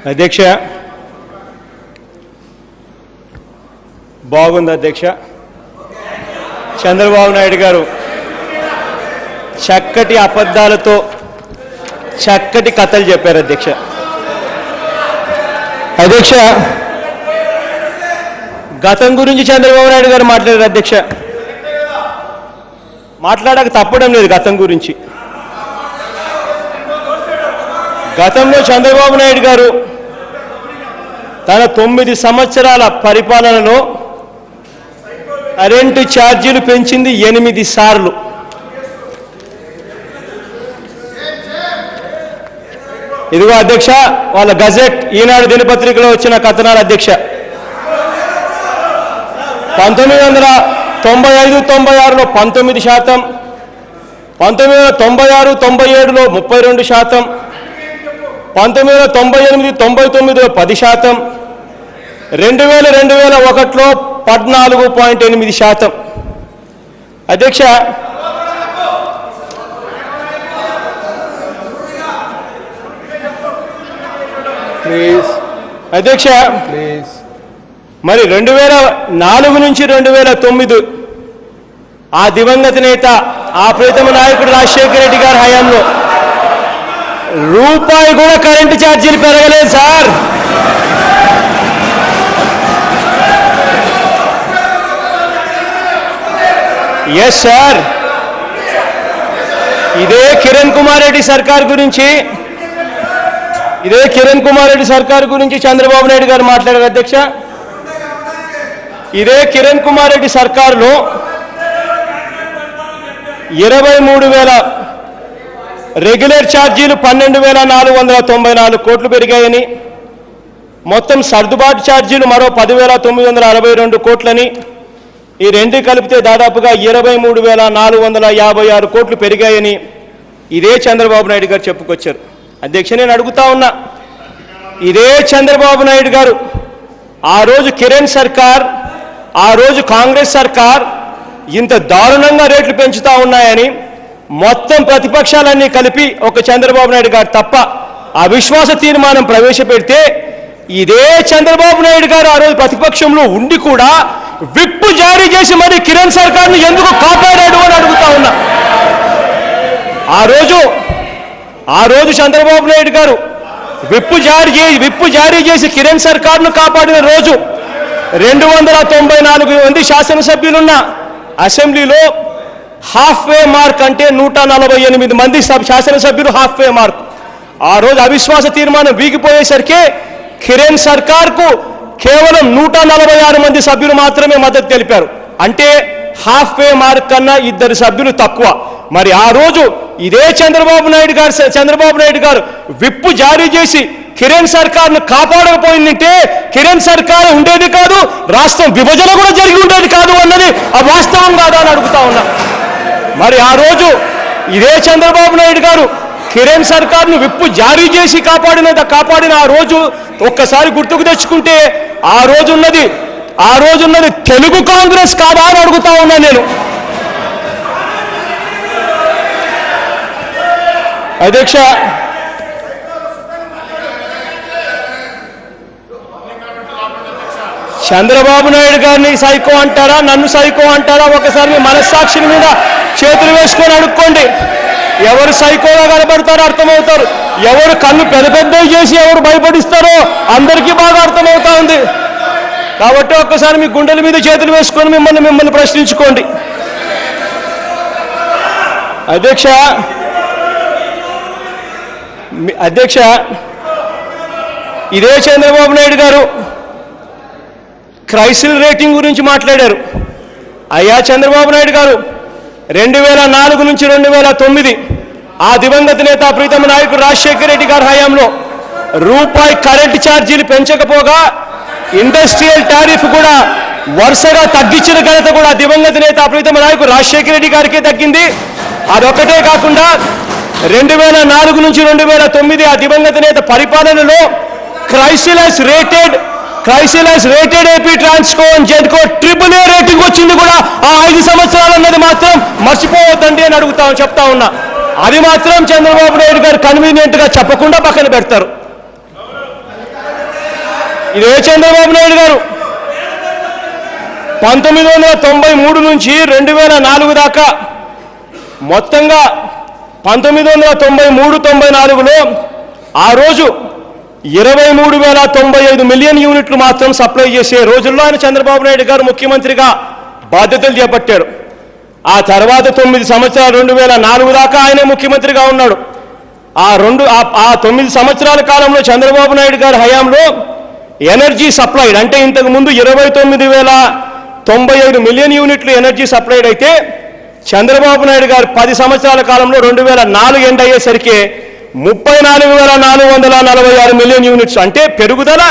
అధ్యక్ష, బాగుంది అధ్యక్ష. చంద్రబాబు నాయుడు గారు చక్కటి అబద్ధాలతో చక్కటి కథలు చెప్పారు అధ్యక్ష. అధ్యక్ష, గతం గురించి చంద్రబాబు నాయుడు గారు మాట్లాడారు అధ్యక్ష. మాట్లాడక తప్పడం లేదు. గతం గురించి గతంలో చంద్రబాబు నాయుడు గారు తన 9 సంవత్సరాల పరిపాలనలో కరెంటు ఛార్జీలు పెంచింది 8 సార్లు. ఇదిగో అధ్యక్ష, వాళ్ళ గజెట్ ఈనాడు దినపత్రికలో వచ్చిన కథనాలు అధ్యక్ష. 1995-96లో 19%, 1996-97లో 32%, 1998-99లో 10%, 2000-2001లో 14.8%. అధ్యక్ష, అధ్యక్ష మరి 2004 నుంచి 2009 ఆ దివంగత నేత ఆ ప్రీతమ నాయకుడు రాజశేఖర రెడ్డి గారి హయాంలో రూపాయి కూడా కరెంటు ఛార్జీలు పెరగలేదు సార్. Yes sir. ఇదే కిరణ్ కుమార్ రెడ్డి సర్కార్ గురించి చంద్రబాబు నాయుడు గారు మాట్లాడారు అధ్యక్ష. ఇదే కిరణ్ కుమార్ రెడ్డి సర్కారులో 23,000 రెగ్యులర్ ఛార్జీలు 12,494 కోట్లు పెరిగాయని, మొత్తం సర్దుబాటు ఛార్జీలు మరో 10,962 కోట్లని, ఈ రెండు కలిపితే దాదాపుగా 23,456 కోట్లు పెరిగాయని ఇదే చంద్రబాబు నాయుడు గారు చెప్పుకొచ్చారు. అధ్యక్ష, నేను అడుగుతా ఉన్నా, ఇదే చంద్రబాబు నాయుడు గారు ఆ రోజు కిరణ్ సర్కార్, ఆ రోజు కాంగ్రెస్ సర్కార్ ఇంత దారుణంగా రేట్లు పెంచుతా ఉన్నాయని మొత్తం ప్రతిపక్షాలన్నీ కలిపి ఒక చంద్రబాబు నాయుడు గారు తప్ప అవిశ్వాస తీర్మానం ప్రవేశపెడితే ఇదే చంద్రబాబు నాయుడు గారు ఆ రోజు ప్రతిపక్షంలో ఉండి కూడా విప్పు జారీ చేసి మరి కిరణ్ సర్కార్ను ఎందుకు కాపాడాడు అని అడుగుతా ఉన్నా. ఆ రోజు చంద్రబాబు నాయుడు గారు విప్పు జారీ చేసి కిరణ్ సర్కార్ను కాపాడిన రోజు 294 మంది శాసనసభ్యులున్న అసెంబ్లీలో హాఫ్ వే మార్క్ అంటే 148 మంది శాసనసభ్యులు హాఫ్ వే మార్క్. ఆ రోజు అవిశ్వాస తీర్మానం వీగిపోయేసరికి కిరణ్ సర్కార్కు కేవలం 146 మంది సభ్యులు మాత్రమే మద్దతు తెలిపారు. అంటే హాఫ్ వే మార్క్ కన్నా 2 సభ్యులు తక్కువ. మరి ఆ రోజు ఇదే చంద్రబాబు నాయుడు గారు విప్పు జారీ చేసి కిరణ్ సర్కార్ను కాపాడకపోయిందంటే కిరణ్ సర్కార్ ఉండేది కాదు, రాష్ట్రం విభజన కూడా జరిగి ఉండేది కాదు అన్నది ఆ వాస్తవం కాదా అని అడుగుతా ఉన్నా. మరి ఆ రోజు ఇదే చంద్రబాబు నాయుడు గారు కిరణ్ సర్కార్ను విప్పు జారీ చేసి కాపాడిన ఆ రోజు ఒక్కసారి గుర్తుకు తెచ్చుకుంటే ఆ రోజున్నది తెలుగు కాంగ్రెస్ కాదా అని అడుగుతా ఉన్నా నేను. అధ్యక్ష, చంద్రబాబు నాయుడు గారిని సైకో అంటారా, నన్ను సైకో అంటారా? ఒకసారి మీ మనస్సాక్షి మీద చేతులు వేసుకొని అడుక్కోండి. ఎవరు సైకోగా కనబడతారో అర్థమవుతారు. ఎవరు కన్ను పెద్దవి చేసి ఎవరు భయపడిస్తారో అందరికీ బాగా అర్థమవుతా ఉంది. కాబట్టి ఒక్కసారి మీ గుండెల మీద చేతులు వేసుకొని మిమ్మల్ని ప్రశ్నించుకోండి. అధ్యక్ష, ఇదే చంద్రబాబు నాయుడు గారు క్రైసిల్ రేటింగ్ గురించి మాట్లాడారు. అయ్యా చంద్రబాబు నాయుడు గారు 2004 నుంచి 2009 ఆ దివంగత నేత ప్రీతమ నాయకుడు రాజశేఖర రెడ్డి గారి హయాంలో రూపాయి కరెంటు ఛార్జీలు పెంచకపోగా ఇండస్ట్రియల్ టారిఫ్ కూడా వరుసగా తగ్గించిన ఘనత కూడా దివంగత నేత ప్రీతమ నాయకుడు రాజశేఖర రెడ్డి గారికే దక్కింది. అదొక్కటే కాకుండా 2004 నుంచి 2009 ఆ దివంగత నేత పరిపాలనలో CRISIL rated AP Transco and జెడ్కో AAA రేటింగ్ వచ్చింది కూడా ఆ 5 సంవత్సరాలు అన్నది మాత్రం మర్చిపోవద్దండి అని చెప్తా ఉన్నా. అది మాత్రం చంద్రబాబు నాయుడు గారు కన్వీనియంట్ గా చెప్పకుండా పక్కన పెడతారు. ఇదే చంద్రబాబు నాయుడు గారు 1993 నుంచి 2004 దాకా మొత్తంగా 1993-94లో ఆ రోజు 23,095 మిలియన్ యూనిట్లు మాత్రం సప్లై చేసే రోజుల్లో ఆయన చంద్రబాబు నాయుడు గారు ముఖ్యమంత్రిగా బాధ్యతలు చేపట్టాడు. ఆ తర్వాత 9 సంవత్సరాలు 2004 దాకా ఆయనే ముఖ్యమంత్రిగా ఉన్నాడు. ఆ 9 సంవత్సరాల కాలంలో చంద్రబాబు నాయుడు గారి హయాంలో ఎనర్జీ సప్లైడ్ అంటే ఇంతకు ముందు 29,095 మిలియన్ యూనిట్లు ఎనర్జీ సప్లైడ్ అయితే చంద్రబాబు నాయుడు గారు 10 సంవత్సరాల కాలంలో 2004 ఎండ్ అయ్యేసరికి 34,446 మిలియన్ యూనిట్స్ అంటే పెరుగుదల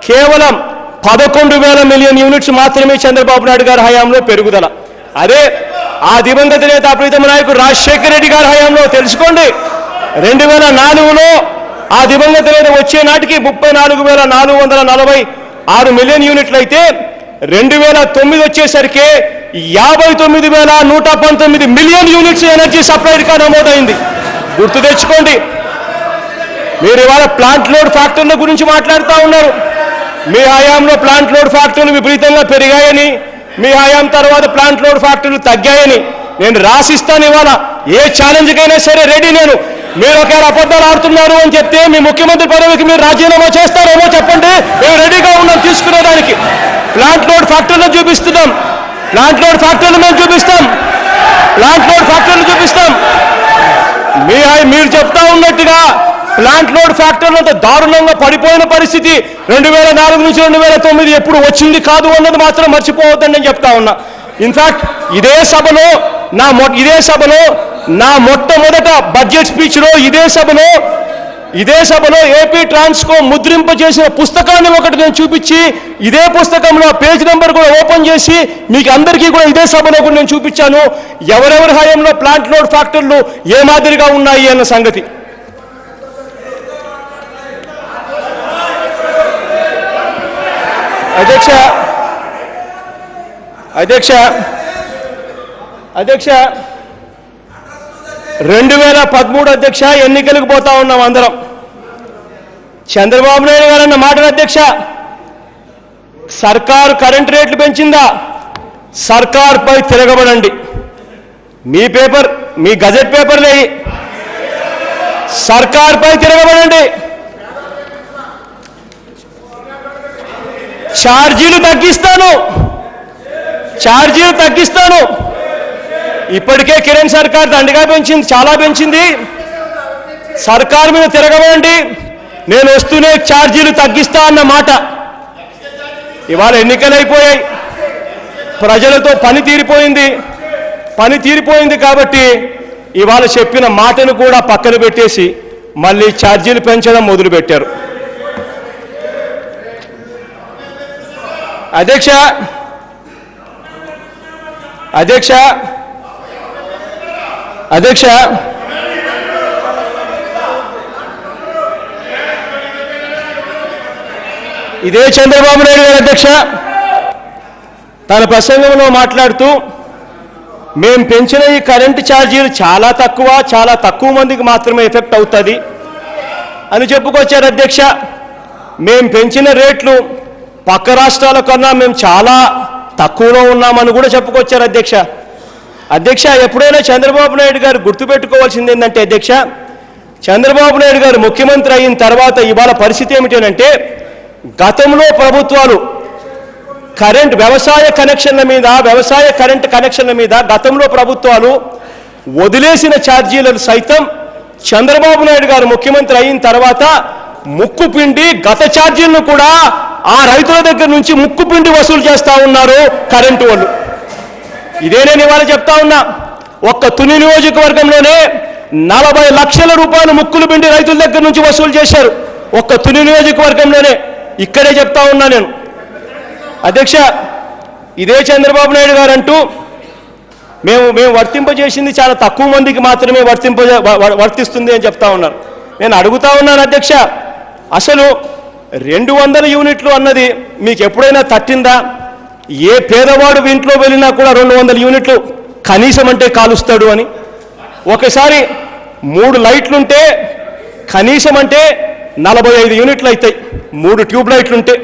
కేవలం 11,000 మిలియన్ యూనిట్స్ మాత్రమే చంద్రబాబు నాయుడు గారి హయాంలో పెరుగుదల. అదే ఆ దివంగత నేత ప్రీతమ నాయకుడు రాజశేఖర రెడ్డి గారి హయాంలో తెలుసుకోండి 2004లో ఆ దివంగత నేత వచ్చే నాటికి 34,446 మిలియన్ యూనిట్లు అయితే 2009 వచ్చేసరికి 59,119 మిలియన్ యూనిట్స్ ఎనర్జీ సప్లైడ్గా నమోదైంది. గుర్తు తెచ్చుకోండి. మీరు ఇవాళ ప్లాంట్ లోడ్ ఫ్యాక్టర్ల గురించి మాట్లాడుతూ ఉన్నారు. మీ హయాంలో ప్లాంట్ లోడ్ ఫ్యాక్టర్లు విపరీతంగా పెరిగాయని, మీ హయాం తర్వాత ప్లాంట్ లోడ్ ఫ్యాక్టర్లు తగ్గాయని నేను రాసిస్తాను. ఇవాళ ఏ ఛాలెంజ్కైనా సరే రెడీ నేను. మీరు ఒకవేళ అబద్ధాలు ఆడుతున్నారు అని చెప్తే మీ ముఖ్యమంత్రి పదవికి మీరు రాజీనామా చేస్తారేమో చెప్పండి, మేము రెడీగా ఉన్నాం తీసుకునేదానికి. ప్లాంట్ లోడ్ ఫ్యాక్టర్లను చూపిస్తున్నాం, ప్లాంట్ లోడ్ ఫ్యాక్టర్లు మేము చూపిస్తాం, ప్లాంట్ లోడ్ ఫ్యాక్టర్లు చూపిస్తాం. మీరు చెప్తా ఉన్నట్టుగా ప్లాంట్ లోడ్ ఫ్యాక్టర్లు అంత దారుణంగా పడిపోయిన పరిస్థితి 2004 నుంచి 2009 ఎప్పుడు వచ్చింది కాదు అన్నది మాత్రం మర్చిపోవద్దని నేను చెప్తా ఉన్నా. ఇన్ఫాక్ట్ ఇదే సభలో నా మొట్టమొదట బడ్జెట్ స్పీచ్లో ఇదే సభలో ఏపీ ట్రాన్స్కో ముద్రింప చేసిన పుస్తకాన్ని ఒకటి నేను చూపించి ఇదే పుస్తకంలో పేజ్ నెంబర్ కూడా ఓపెన్ చేసి మీకు అందరికీ కూడా ఇదే సభలో కూడా నేను చూపించాను ఎవరెవరి హయాంలో ప్లాంట్ లోడ్ ఫ్యాక్టర్లు ఏ మాదిరిగా ఉన్నాయి అన్న సంగతి. అధ్యక్ష 2013 అధ్యక్ష ఎన్నికలకు పోతా ఉన్నాం అందరం. చంద్రబాబు నాయుడు గారు అన్న మాటలు అధ్యక్ష, సర్కారు కరెంట్ రేట్లు పెంచిందా, సర్కార్పై తిరగబడండి. మీ గజెట్ పేపర్లే సర్కార్పై తిరగబడండి. ఛార్జీలు తగ్గిస్తాను. ఇప్పటికే కిరణ్ సర్కార్ దండిగా పెంచింది, చాలా పెంచింది. సర్కార్ మీద తిరగబడండి, నేను వస్తూనే ఛార్జీలు తగ్గిస్తా అన్న మాట. ఇవాళ ఎన్నికలైపోయాయి, ప్రజలతో పని తీరిపోయింది కాబట్టి ఇవాళ చెప్పిన మాటను కూడా పక్కన పెట్టేసి మళ్ళీ ఛార్జీలు పెంచడం మొదలుపెట్టారు. అధ్యక్ష ఇదే చంద్రబాబు నాయుడు గారు అధ్యక్ష తన ప్రసంగంలో మాట్లాడుతూ మేము పెంచిన ఈ కరెంటు ఛార్జీలు చాలా తక్కువ మందికి మాత్రమే ఎఫెక్ట్ అవుతుంది అని చెప్పుకొచ్చారు అధ్యక్ష. మేము పెంచిన రేట్లు పక్క రాష్ట్రాల కన్నా మేము చాలా తక్కువలో ఉన్నామని కూడా చెప్పుకొచ్చారు అధ్యక్ష. ఎప్పుడైనా చంద్రబాబు నాయుడు గారు గుర్తుపెట్టుకోవాల్సింది ఏంటంటే అధ్యక్ష, చంద్రబాబు నాయుడు గారు ముఖ్యమంత్రి అయిన తర్వాత ఇవాళ పరిస్థితి ఏమిటంటే గతంలో ప్రభుత్వాలు వ్యవసాయ కరెంట్ కనెక్షన్ల మీద గతంలో ప్రభుత్వాలు వదిలేసిన ఛార్జీలను సైతం చంద్రబాబు నాయుడు గారు ముఖ్యమంత్రి అయిన తర్వాత ముక్కుపిండి గత ఛార్జీలను కూడా ఆ రైతుల దగ్గర నుంచి ముక్కుపిండి వసూలు చేస్తా ఉన్నారు కరెంటు వాళ్ళు. ఇదే నేను ఇవాళ చెప్తా ఉన్నా. ఒక్క తుని నియోజకవర్గంలోనే 40 లక్షల రూపాయలు ముక్కులు పిండి రైతుల దగ్గర నుంచి వసూలు చేశారు. ఒక్క తుని నియోజకవర్గంలోనే. ఇక్కడే చెప్తా ఉన్నా నేను అధ్యక్ష. ఇదే చంద్రబాబు నాయుడు గారు అంటూ మేము వర్తింపజేసింది చాలా తక్కువ మందికి మాత్రమే వర్తిస్తుంది అని చెప్తా ఉన్నారు. నేను అడుగుతా ఉన్నాను అధ్యక్ష, అసలు 200 యూనిట్లు అన్నది మీకు ఎప్పుడైనా తట్టిందా? ఏ పేదవాడు ఇంట్లో వెళ్ళినా కూడా 200 యూనిట్లు కనీసం అంటే కాలుస్తాడు అని. ఒకసారి 3 లైట్లుంటే కనీసం అంటే 45 యూనిట్లు అవుతాయి. 3 ట్యూబ్ లైట్లు ఉంటే,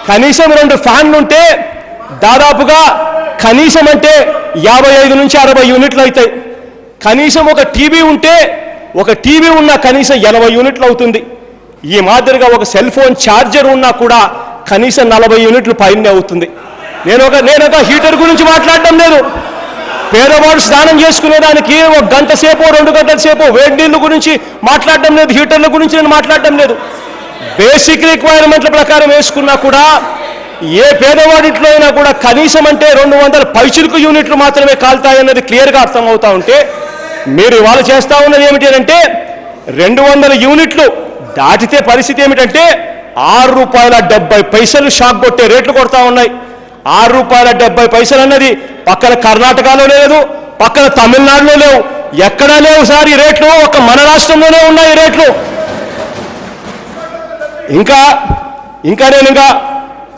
కనీసం 2 ఫ్యాన్లు ఉంటే దాదాపుగా కనీసం అంటే 55 నుంచి 60 యూనిట్లు అవుతాయి. కనీసం ఒక టీవీ ఉంటే, ఒక టీవీ ఉన్నా కనీసం 80 యూనిట్లు అవుతుంది. ఈ మాదిరిగా ఒక సెల్ ఫోన్ ఛార్జర్ ఉన్నా కూడా కనీసం 40 యూనిట్లు పైనే అవుతుంది. నేను ఒక హీటర్ గురించి మాట్లాడడం లేదు. పేదవాడు స్నానం చేసుకునేదానికి 1 గంట సేపు 2 గంటల సేపు వేడి నీళ్ళ గురించి మాట్లాడడం లేదు, హీటర్ల గురించి నేను మాట్లాడడం లేదు. బేసిక్ రిక్వైర్మెంట్ల ప్రకారం వేసుకున్నా కూడా ఏ పేదవాడింట్లో అయినా కూడా కనీసం అంటే 200 పైచిలుకు యూనిట్లు మాత్రమే కాలుతాయన్నది క్లియర్గా అర్థమవుతా ఉంటే, మీరు ఇవాళ చేస్తూ ఉన్నది ఏమిటి అంటే 200 యూనిట్లు దాటితే పరిస్థితి ఏమిటంటే ₹6.70 షాక్ కొట్టే రేట్లు కొడతా ఉన్నాయి. ₹6.70 అన్నది పక్కన కర్ణాటకలో లేదు, పక్కన తమిళనాడులో లేవు, ఎక్కడా లేవు సార్ ఈ రేట్లు. ఒక మన రాష్ట్రంలోనే ఉన్నాయి ఈ రేట్లు. ఇంకా నేను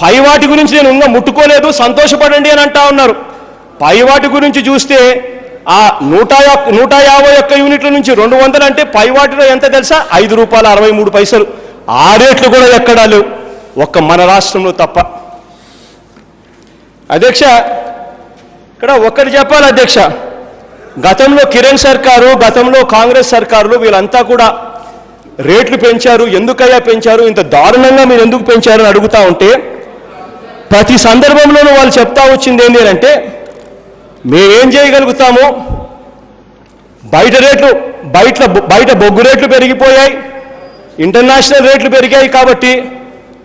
పై వాటి గురించి నేను ఇంకా ముట్టుకోలేదు, సంతోషపడండి అని అంటా ఉన్నారు. పై వాటి గురించి చూస్తే ఆ 151 యూనిట్ల నుంచి 200 అంటే పై వాటిలో ఎంత తెలుసా? ₹5.63. ఆ రేట్లు కూడా ఎక్కడా లేవు, ఒక్క మన రాష్ట్రంలో తప్ప. అధ్యక్ష, ఇక్కడ ఒక్కటి చెప్పాలి అధ్యక్ష, గతంలో కిరణ్ సర్కారు, గతంలో కాంగ్రెస్ సర్కారులు వీళ్ళంతా కూడా రేట్లు పెంచారు. ఎందుకయ్యా పెంచారు, ఇంత దారుణంగా మీరు ఎందుకు పెంచారు అని అడుగుతా ఉంటే ప్రతి సందర్భంలోనూ వాళ్ళు చెప్తా వచ్చింది ఏంటి అంటే, మేమేం చేయగలుగుతాము, బయట బొగ్గు రేట్లు పెరిగిపోయాయి, ఇంటర్నేషనల్ రేట్లు పెరిగాయి కాబట్టి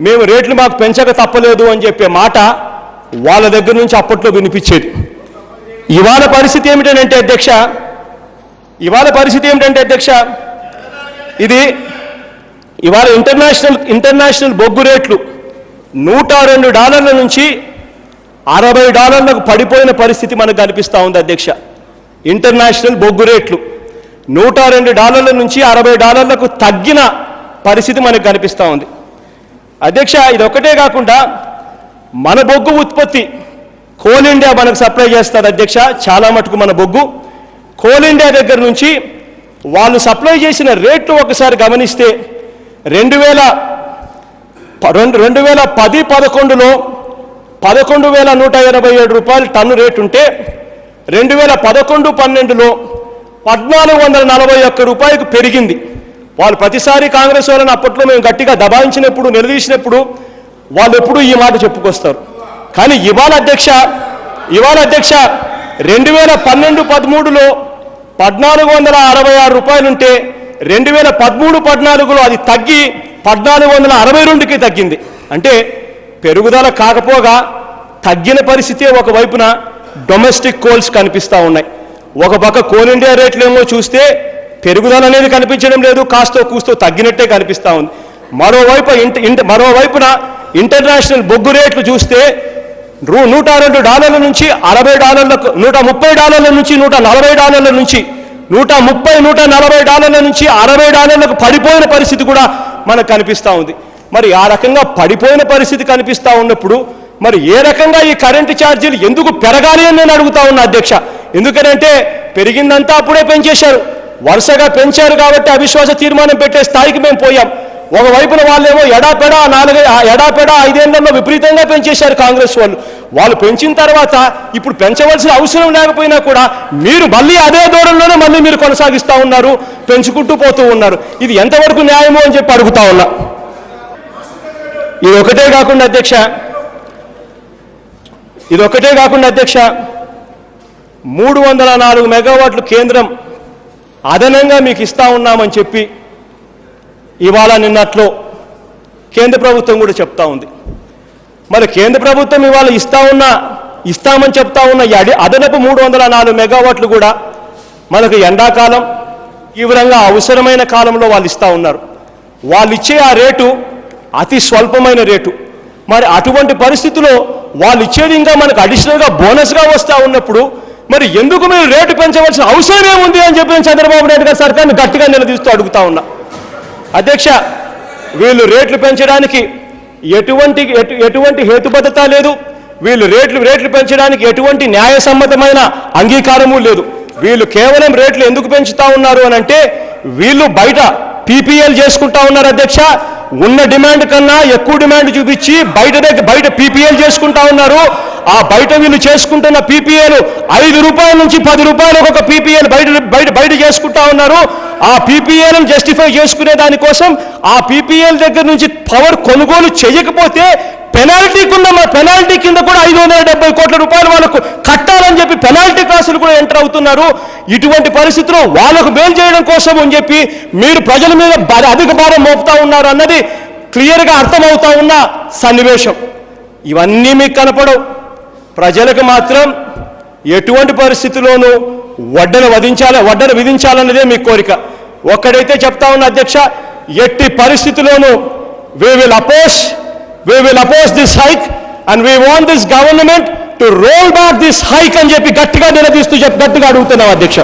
మేము రేట్లు మాకు పెంచక తప్పలేదు అని చెప్పే మాట వాళ్ళ దగ్గర నుంచి అప్పట్లో వినిపించేది. ఇవాళ పరిస్థితి ఏమిటంటే అధ్యక్ష, ఇది ఇవాళ ఇంటర్నేషనల్ బొగ్గు రేట్లు $102 నుంచి $60 పడిపోయిన పరిస్థితి మనకు కనిపిస్తూ ఉంది అధ్యక్ష. ఇంటర్నేషనల్ బొగ్గు రేట్లు $102 నుంచి $60 తగ్గిన పరిస్థితి మనకు కనిపిస్తూ ఉంది అధ్యక్ష. ఇది ఒకటే కాకుండా మన బొగ్గు ఉత్పత్తి కోల్ ఇండియా మనకు సప్లై చేస్తుంది అధ్యక్ష. చాలా మటుకు మన బొగ్గు కోల్ ఇండియా దగ్గర నుంచి వాళ్ళు సప్లై చేసిన రేట్లు ఒకసారి గమనిస్తే 2010-11లో ₹11,187 టన్ను రేటు ఉంటే 2011-12లో ₹1,441 పెరిగింది. వాళ్ళు ప్రతిసారి కాంగ్రెస్ వాళ్ళని అప్పట్లో మేము గట్టిగా దబాయించినప్పుడు, నిలదీసినప్పుడు వాళ్ళు ఎప్పుడూ ఈ మాట చెప్పుకొస్తారు. కానీ ఇవాళ అధ్యక్ష 2012-13లో ₹1,466 ఉంటే 2013-14లో అది తగ్గి ₹1,462కి తగ్గింది. అంటే పెరుగుదల కాకపోగా తగ్గిన పరిస్థితి ఒకవైపున డొమెస్టిక్ కోల్స్ కనిపిస్తూ ఉన్నాయి. ఒక పక్క కోల్ ఇండియా రేట్లేమో చూస్తే పెరుగుదల అనేది కనిపించడం లేదు, కాస్తో కూస్తో తగ్గినట్టే కనిపిస్తూ ఉంది. మరోవైపున ఇంటర్నేషనల్ బొగ్గు రేట్లు చూస్తే $102 నుంచి $60, $130 నుంచి $140 నుంచి $140 నుంచి $60 పడిపోయిన పరిస్థితి కూడా మనకు కనిపిస్తూ ఉంది. మరి ఆ రకంగా పడిపోయిన పరిస్థితి కనిపిస్తూ ఉన్నప్పుడు మరి ఏ రకంగా ఈ కరెంటు ఛార్జీలు ఎందుకు పెరగాలి అని నేను అడుగుతా ఉన్నా అధ్యక్ష. ఎందుకంటే పెరిగిందంతా అప్పుడే పెంచేశారు, వరుసగా పెంచారు కాబట్టి అవిశ్వాస తీర్మానం పెట్టే స్థాయికి మేము పోయాం. ఒకవైపున వాళ్ళేమో ఎడాపెడా 5 ఏళ్లలో విపరీతంగా పెంచేశారు కాంగ్రెస్ వాళ్ళు పెంచిన తర్వాత ఇప్పుడు పెంచవలసిన అవసరం లేకపోయినా కూడా మీరు మళ్ళీ అదే దూరంలోనే మళ్ళీ మీరు కొనసాగిస్తూ ఉన్నారు, పెంచుకుంటూ పోతూ ఉన్నారు. ఇది ఎంతవరకు న్యాయమో అని చెప్పి అడుగుతా ఉన్నా. ఇది ఒకటే కాకుండా అధ్యక్ష 304 మెగావాట్లు కేంద్రం అదనంగా మీకు ఇస్తా ఉన్నామని చెప్పి ఇవాళ నిన్నట్లో కేంద్ర ప్రభుత్వం కూడా చెప్తా ఉంది. మరి కేంద్ర ప్రభుత్వం ఇవాళ ఇస్తామని చెప్తా ఉన్న అదనపు 304 మెగావాట్లు కూడా మనకు ఎండాకాలం తీవ్రంగా అవసరమైన కాలంలో వాళ్ళు ఇస్తా ఉన్నారు. వాళ్ళు ఇచ్చే ఆ రేటు అతి స్వల్పమైన రేటు. మరి అటువంటి పరిస్థితిలో వాళ్ళు ఇచ్చేది ఇంకా మనకు అడిషనల్గా బోనస్గా వస్తూ ఉన్నప్పుడు మరి ఎందుకు మీరు రేటు పెంచవలసిన అవసరం ఏముంది అని చెప్పి నేను చంద్రబాబు నాయుడు గారి సర్కార్ని గట్టిగా నిలదీస్తూ అడుగుతా ఉన్నా అధ్యక్ష. వీళ్ళు రేట్లు పెంచడానికి ఎటువంటి హేతుబద్ధత లేదు, వీళ్ళు రేట్లు పెంచడానికి ఎటువంటి న్యాయసమ్మతమైన అంగీకారము లేదు. వీళ్ళు కేవలం రేట్లు ఎందుకు పెంచుతా ఉన్నారు అని అంటే వీళ్ళు బయట పీపీఎల్ చేసుకుంటా ఉన్నారు అధ్యక్ష. ఉన్న డిమాండ్ కన్నా ఎక్కువ డిమాండ్ చూపించి బయట పీపీఎల్ చేసుకుంటా ఉన్నారు. ఆ బయట వీళ్ళు చేసుకుంటున్న పీపీఎల్ 5 రూపాయల నుంచి 10 రూపాయలకు ఒక పీపీఎల్ బయట చేసుకుంటా ఉన్నారు. ఆ పీపీఎల్ జస్టిఫై చేసుకునే దానికోసం ఆ పీపీఎల్ దగ్గర నుంచి పవర్ కొనుగోలు చేయకపోతే పెనాల్టీ కింద కూడా 570 కోట్ల రూపాయలు వాళ్ళకు కట్టాలని చెప్పి పెనాల్టీ క్లాసులు కూడా ఎంటర్ అవుతున్నారు. ఇటువంటి పరిస్థితుల్లో వాళ్ళకు మేలు చేయడం కోసం అని చెప్పి మీరు ప్రజల మీద అధిక భారం మోపుతా ఉన్నారు అన్నది క్లియర్గా అర్థమవుతా ఉన్న సన్నివేశం. ఇవన్నీ మీకు కనపడవు. ప్రజలకు మాత్రం ఎటువంటి పరిస్థితుల్లోనూ వడ్డన విధించాలన్నదే మీ కోరిక. ఒక్కడైతే చెప్తా ఉన్న అధ్యక్ష, ఎట్టి పరిస్థితుల్లోనూ we will oppose this hike and we want this government to roll back this hike అని చెప్పి గట్టిగా నిలదీస్తూ గట్టిగా అడుగుతున్నాం అధ్యక్ష.